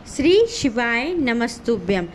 श्री शिवाय नमस्तुभ्यम।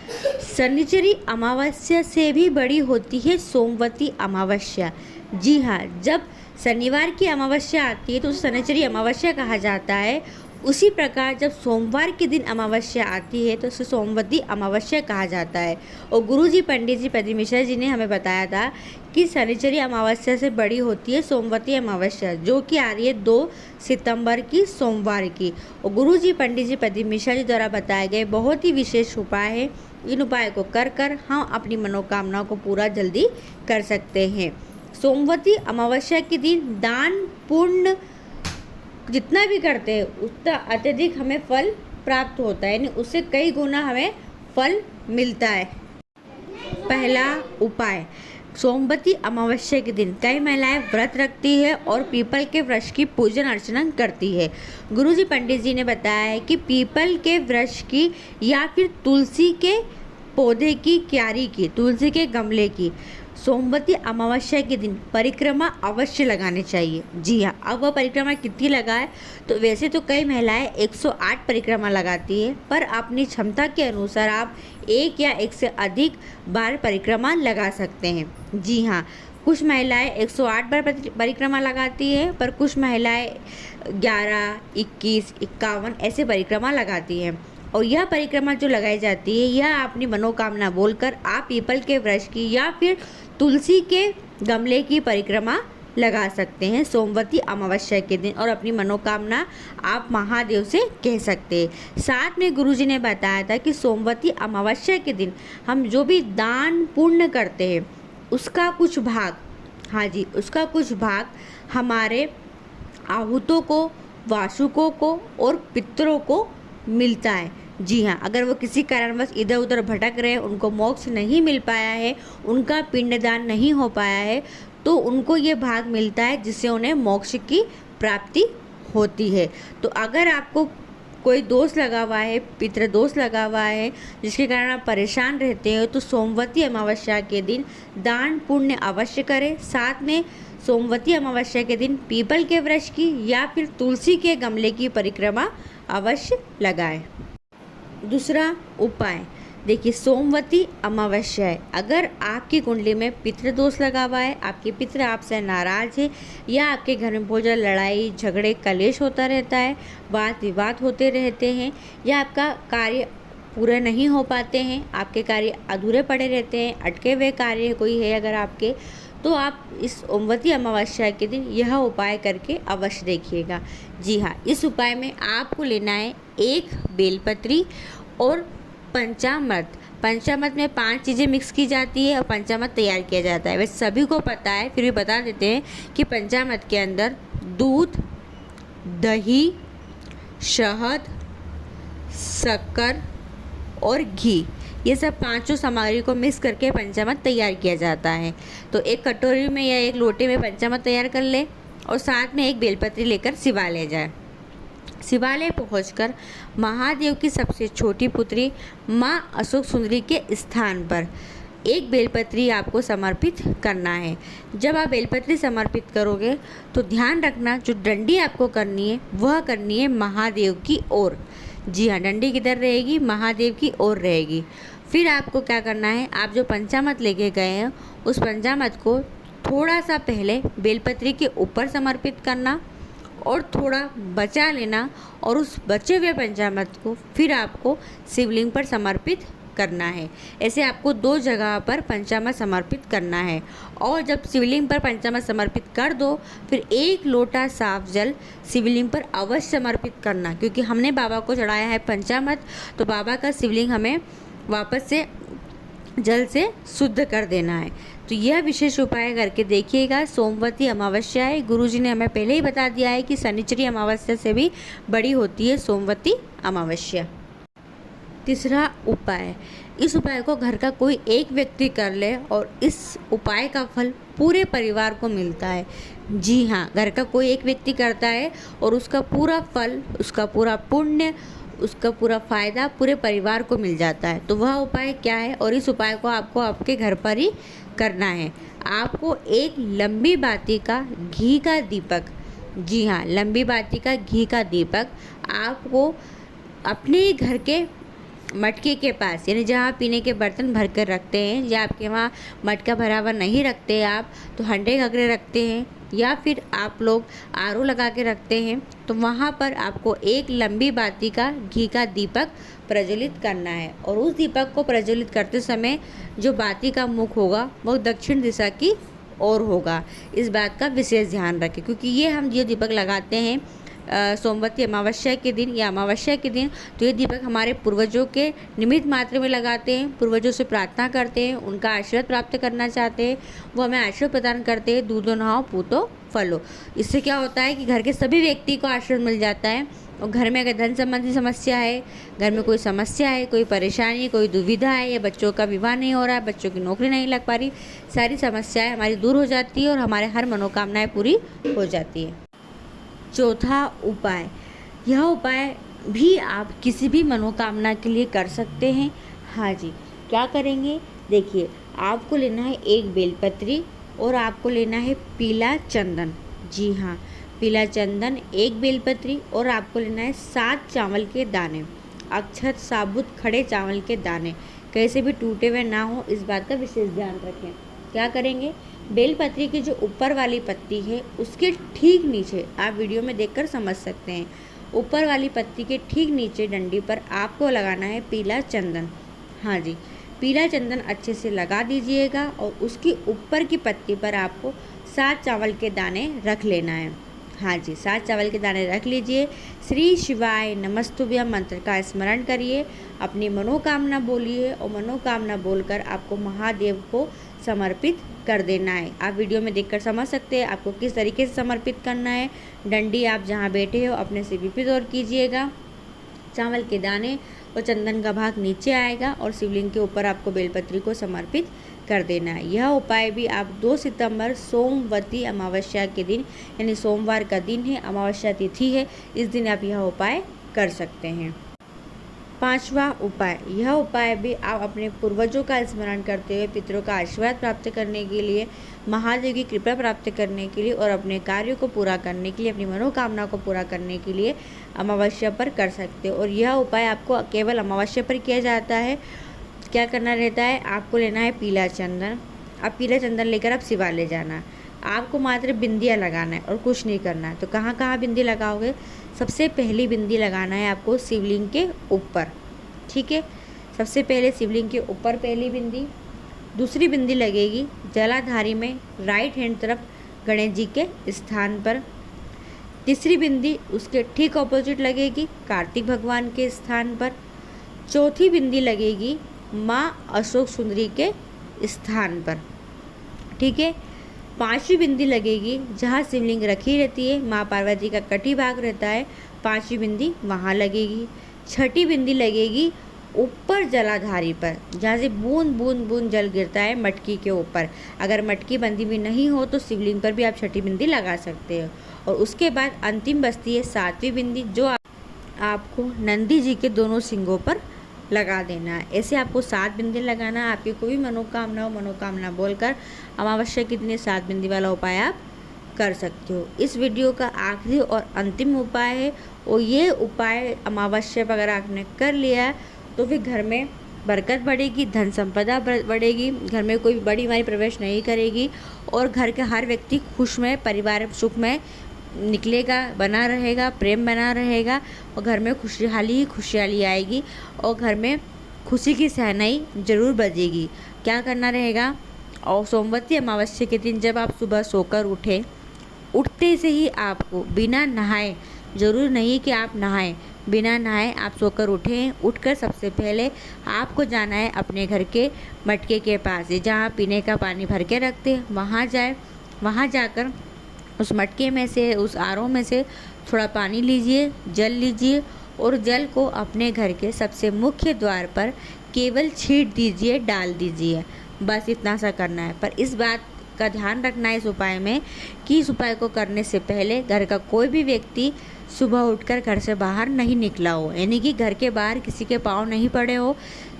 शनिचरी अमावस्या से भी बड़ी होती है सोमवती अमावस्या। जी हाँ, जब शनिवार की अमावस्या आती है तो उसे शनिचरी अमावस्या कहा जाता है। उसी प्रकार जब सोमवार के दिन अमावस्या आती है तो उसे सोमवती अमावस्या कहा जाता है। और गुरुजी पंडित जी पद्री मिश्रा जी ने हमें बताया था कि शनिचरी अमावस्या से बड़ी होती है सोमवती अमावस्या, जो कि आ रही है 2 सितंबर की सोमवार की। और गुरुजी पंडित जी पद्री मिश्रा जी द्वारा बताए गए बहुत ही विशेष उपाय है। इन उपाय को कर हम अपनी मनोकामना को पूरा जल्दी कर सकते हैं। सोमवती अमावस्या के दिन दान पुण्य जितना भी करते हैं उतना अत्यधिक हमें फल प्राप्त होता है, यानी उससे कई गुना हमें फल मिलता है। पहला उपाय, सोमवती अमावस्या के दिन कई महिलाएं व्रत रखती है और पीपल के वृक्ष की पूजन अर्चना करती है। गुरुजी पंडित जी ने बताया है कि पीपल के वृक्ष की या फिर तुलसी के पौधे की क्यारी की, तुलसी के गमले की सोमवती अमावस्या के दिन परिक्रमा अवश्य लगानी चाहिए। जी हाँ, अब वह परिक्रमा कितनी लगाए तो वैसे तो कई महिलाएं 108 परिक्रमा लगाती है, पर अपनी क्षमता के अनुसार आप 1 या 1 से अधिक बार परिक्रमा लगा सकते हैं। जी हाँ, कुछ महिलाएं 108 बार परिक्रमा लगाती है, पर कुछ महिलाएं 11, 21, 51 ऐसे परिक्रमा लगाती हैं। और यह परिक्रमा जो लगाई जाती है यह अपनी मनोकामना बोलकर आप पीपल के वृक्ष की या फिर तुलसी के गमले की परिक्रमा लगा सकते हैं सोमवती अमावस्या के दिन, और अपनी मनोकामना आप महादेव से कह सकते हैं। साथ में गुरुजी ने बताया था कि सोमवती अमावस्या के दिन हम जो भी दान पुण्य करते हैं उसका कुछ भाग, हाँ जी, उसका कुछ भाग हमारे आहूतों को, वासुकों को और पितरों को मिलता है। जी हाँ, अगर वो किसी कारणवश इधर उधर भटक रहे हैं, उनको मोक्ष नहीं मिल पाया है, उनका पिंडदान नहीं हो पाया है, तो उनको ये भाग मिलता है जिससे उन्हें मोक्ष की प्राप्ति होती है। तो अगर आपको कोई दोष लगा हुआ है, पितृ दोष लगा हुआ है, जिसके कारण आप परेशान रहते हो, तो सोमवती अमावस्या के दिन दान पुण्य अवश्य करें। साथ में सोमवती अमावस्या के दिन पीपल के वृक्ष की या फिर तुलसी के गमले की परिक्रमा अवश्य लगाएं। दूसरा उपाय, देखिए, सोमवती अमावस्या है, अगर आपकी कुंडली में पितृ दोष लगा हुआ है, आपके पितृ आपसे नाराज है, या आपके घर में बहुत ज़्यादा लड़ाई झगड़े कलेश होता रहता है, वाद विवाद होते रहते हैं, या आपका कार्य पूरे नहीं हो पाते हैं, आपके कार्य अधूरे पड़े रहते हैं, अटके हुए कार्य कोई है अगर आपके, तो आप इस सोमवती अमावस्या के दिन यह उपाय करके अवश्य देखिएगा। जी हाँ, इस उपाय में आपको लेना है 1 बेलपत्री और पंचामृत। पंचामृत में 5 चीज़ें मिक्स की जाती है और पंचामृत तैयार किया जाता है। वैसे सभी को पता है, फिर भी बता देते हैं कि पंचामृत के अंदर दूध, दही, शहद, शक्कर और घी, ये सब 5 सामग्री को मिक्स करके पंचामृत तैयार किया जाता है। तो एक कटोरी में या एक लोटे में पंचामृत तैयार कर ले और साथ में 1 बेलपत्री लेकर शिवालय जाए। शिवालय पहुंचकर महादेव की सबसे छोटी पुत्री माँ अशोक सुंदरी के स्थान पर 1 बेलपत्री आपको समर्पित करना है। जब आप बेलपत्री समर्पित करोगे तो ध्यान रखना, जो डंडी आपको करनी है वह करनी है महादेव की ओर। जी हाँ, डंडी किधर रहेगी? महादेव की ओर रहेगी। फिर आपको क्या करना है, आप जो पंचामृत लेके गए हैं उस पंचामृत को थोड़ा सा पहले बेलपत्री के ऊपर समर्पित करना और थोड़ा बचा लेना, और उस बचे हुए पंचामृत को फिर आपको शिवलिंग पर समर्पित करना है। ऐसे आपको 2 जगह पर पंचामृत समर्पित करना है। और जब शिवलिंग पर पंचामृत समर्पित कर दो, फिर 1 लोटा साफ जल शिवलिंग पर अवश्य समर्पित करना, क्योंकि हमने बाबा को चढ़ाया है पंचामृत, तो बाबा का शिवलिंग हमें वापस से जल से शुद्ध कर देना है। तो यह विशेष उपाय करके देखिएगा। सोमवती अमावस्या है, गुरुजी ने हमें पहले ही बता दिया है कि शनिचरी अमावस्या से भी बड़ी होती है सोमवती अमावस्या। तीसरा उपाय, इस उपाय को घर का कोई एक व्यक्ति कर ले और इस उपाय का फल पूरे परिवार को मिलता है। जी हाँ, घर का कोई एक व्यक्ति करता है और उसका पूरा फल, उसका पूरा पुण्य, उसका पूरा फ़ायदा पूरे परिवार को मिल जाता है। तो वह उपाय क्या है, और इस उपाय को आपको आपके घर पर ही करना है। आपको 1 लंबी बाती का घी का दीपक, जी हाँ, लंबी बाती का घी का दीपक आपको अपने घर के मटके के पास, यानी जहाँ पीने के बर्तन भर कर रखते हैं, या आपके वहाँ मटका भरा हुआ नहीं रखते आप तो हंडे घगरे रखते हैं, या फिर आप लोग आरओ लगा के रखते हैं, तो वहाँ पर आपको एक लंबी बाती का घी का दीपक प्रज्वलित करना है। और उस दीपक को प्रज्वलित करते समय जो बाती का मुख होगा वो दक्षिण दिशा की ओर होगा। इस बात का विशेष ध्यान रखें, क्योंकि ये हम जो दीपक लगाते हैं सोमवती अमावस्या के दिन या अमावस्या के दिन, तो ये दीपक हमारे पूर्वजों के निमित्त मात्र में लगाते हैं, पूर्वजों से प्रार्थना करते हैं, उनका आशीर्वाद प्राप्त करना चाहते हैं, वो हमें आशीर्वाद प्रदान करते हैं, दूधो नहाओ पूतो फलो। इससे क्या होता है कि घर के सभी व्यक्ति को आशीर्वाद मिल जाता है। और घर में अगर धन संबंधी समस्या है, घर में कोई समस्या है, कोई परेशानी, कोई दुविधा है, या बच्चों का विवाह नहीं हो रहा है, बच्चों की नौकरी नहीं लग पा रही, सारी समस्याएं हमारी दूर हो जाती है और हमारे हर मनोकामनाएं पूरी हो जाती है। चौथा उपाय, यह उपाय भी आप किसी भी मनोकामना के लिए कर सकते हैं। हाँ जी, क्या करेंगे, देखिए आपको लेना है एक बेलपत्री और आपको लेना है पीला चंदन। जी हाँ, पीला चंदन, एक बेलपत्री, और आपको लेना है 7 चावल के दाने, अक्षत साबुत खड़े चावल के दाने, कैसे भी टूटे हुए ना हो, इस बात का विशेष ध्यान रखें। क्या करेंगे, बेलपत्री की जो ऊपर वाली पत्ती है उसके ठीक नीचे, आप वीडियो में देखकर समझ सकते हैं, ऊपर वाली पत्ती के ठीक नीचे डंडी पर आपको लगाना है पीला चंदन। हाँ जी, पीला चंदन अच्छे से लगा दीजिएगा और उसकी ऊपर की पत्ती पर आपको 7 चावल के दाने रख लेना है। हाँ जी, 7 चावल के दाने रख लीजिए। श्री शिवाय नमस्तुभ्यम मंत्र का स्मरण करिए, अपनी मनोकामना बोलिए और मनोकामना बोलकर आपको महादेव को समर्पित कर देना है। आप वीडियो में देखकर समझ सकते हैं आपको किस तरीके से समर्पित करना है। डंडी आप जहाँ बैठे हो अपने से विपरीत ओर कीजिएगा, चावल के दाने और चंदन का भाग नीचे आएगा और शिवलिंग के ऊपर आपको बेलपत्री को समर्पित कर देना है। यह उपाय भी आप 2 सितंबर सोमवती अमावस्या के दिन, यानी सोमवार का दिन है, अमावस्या तिथि है, इस दिन आप यह उपाय कर सकते हैं। 5वां उपाय, यह उपाय भी आप अपने पूर्वजों का स्मरण करते हुए पितरों का आशीर्वाद प्राप्त करने के लिए, महादेव की कृपा प्राप्त करने के लिए और अपने कार्यों को पूरा करने के लिए, अपनी मनोकामना को पूरा करने के लिए अमावस्या पर कर सकते हो। और यह उपाय आपको केवल अमावस्या पर किया जाता है। क्या करना रहता है, आपको लेना है पीला चंदन। अब पीला चंदन लेकर आप शिवालय जाना, आपको मात्र बिंदियाँ लगाना है और कुछ नहीं करना है। तो कहाँ कहाँ बिंदी लगाओगे, सबसे पहली बिंदी लगाना है आपको शिवलिंग के ऊपर, ठीक है। सबसे पहले शिवलिंग के ऊपर पहली बिंदी, दूसरी बिंदी लगेगी जलाधारी में राइट हैंड तरफ गणेश जी के स्थान पर, तीसरी बिंदी उसके ठीक ऑपोजिट लगेगी कार्तिक भगवान के स्थान पर, चौथी बिंदी लगेगी माँ अशोक सुंदरी के स्थान पर, ठीक है। 5वीं बिंदी लगेगी जहाँ शिवलिंग रखी रहती है, माँ पार्वती का कटी भाग रहता है, 5वीं बिंदी वहाँ लगेगी। 6ठी बिंदी लगेगी ऊपर जलाधारी पर, जहाँ से बूंद बूंद बूंद जल गिरता है मटकी के ऊपर। अगर मटकी बंदी भी नहीं हो तो शिवलिंग पर भी आप 6ठी बिंदी लगा सकते हो। और उसके बाद अंतिम बचती है 7वीं बिंदी, जो आपको नंदी जी के दोनों सिंगों पर लगा देना है। ऐसे आपको 7 बिंदी लगाना है। आपकी कोई भी मनोकामना हो, मनोकामना बोलकर अमावस्या के दिन 7 बिंदी वाला उपाय आप कर सकते हो। इस वीडियो का आखिरी और अंतिम उपाय है, और ये उपाय अमावस्या पर अगर आपने कर लिया तो फिर घर में बरकत बढ़ेगी, धन संपदा बढ़ेगी, घर में कोई बड़ी बीमारी प्रवेश नहीं करेगी और घर का हर व्यक्ति खुश में, परिवार सुख में निकलेगा, बना रहेगा, प्रेम बना रहेगा और घर में खुशहाली ही खुशहाली आएगी और घर में खुशी की शहनाई जरूर बजेगी। क्या करना रहेगा, और सोमवती अमावस्या के दिन जब आप सुबह सोकर उठें, उठते से ही आपको बिना नहाए, ज़रूर नहीं कि आप नहाएं, बिना नहाए आप सोकर उठें। उठकर सबसे पहले आपको जाना है अपने घर के मटके के पास, जहाँ पीने का पानी भर के रखते हैं, वहाँ जाए। वहाँ जाकर उस मटके में से, उस आरओ में से थोड़ा पानी लीजिए, जल लीजिए और जल को अपने घर के सबसे मुख्य द्वार पर केवल छींट दीजिए, डाल दीजिए। बस इतना सा करना है। पर इस बात का ध्यान रखना है इस उपाय में कि इस उपाय को करने से पहले घर का कोई भी व्यक्ति सुबह उठकर घर से बाहर नहीं निकला हो, यानी कि घर के बाहर किसी के पाँव नहीं पड़े हो।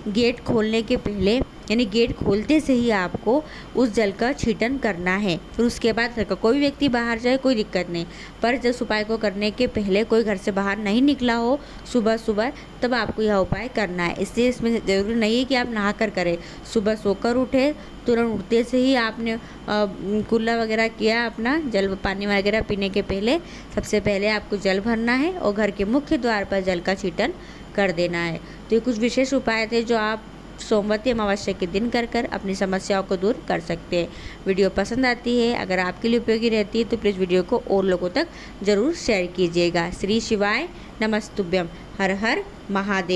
गेट खोलने के पहले यानी गेट खोलते से ही आपको उस जल का छीटन करना है। फिर उसके बाद घर का कोई व्यक्ति बाहर जाए कोई दिक्कत नहीं, पर जब उपाय को करने के पहले कोई घर से बाहर नहीं निकला हो सुबह सुबह, तब आपको यह उपाय करना है। इसलिए इसमें ज़रूरी नहीं है कि आप नहा कर करें। सुबह सोकर उठे, तुरंत उठते से ही आपने कुल्ला वगैरह किया, अपना जल पानी वगैरह पीने के पहले सबसे पहले आपको जल भरना है और घर के मुख्य द्वार पर जल का छीटन कर देना है। तो ये कुछ विशेष उपाय थे जो आप सोमवती अमावस्या के दिन कर अपनी समस्याओं को दूर कर सकते हैं। वीडियो पसंद आती है, अगर आपके लिए उपयोगी रहती है तो प्लीज़ वीडियो को और लोगों तक ज़रूर शेयर कीजिएगा। श्री शिवाय नमस्तुभ्यम। हर हर महादेव।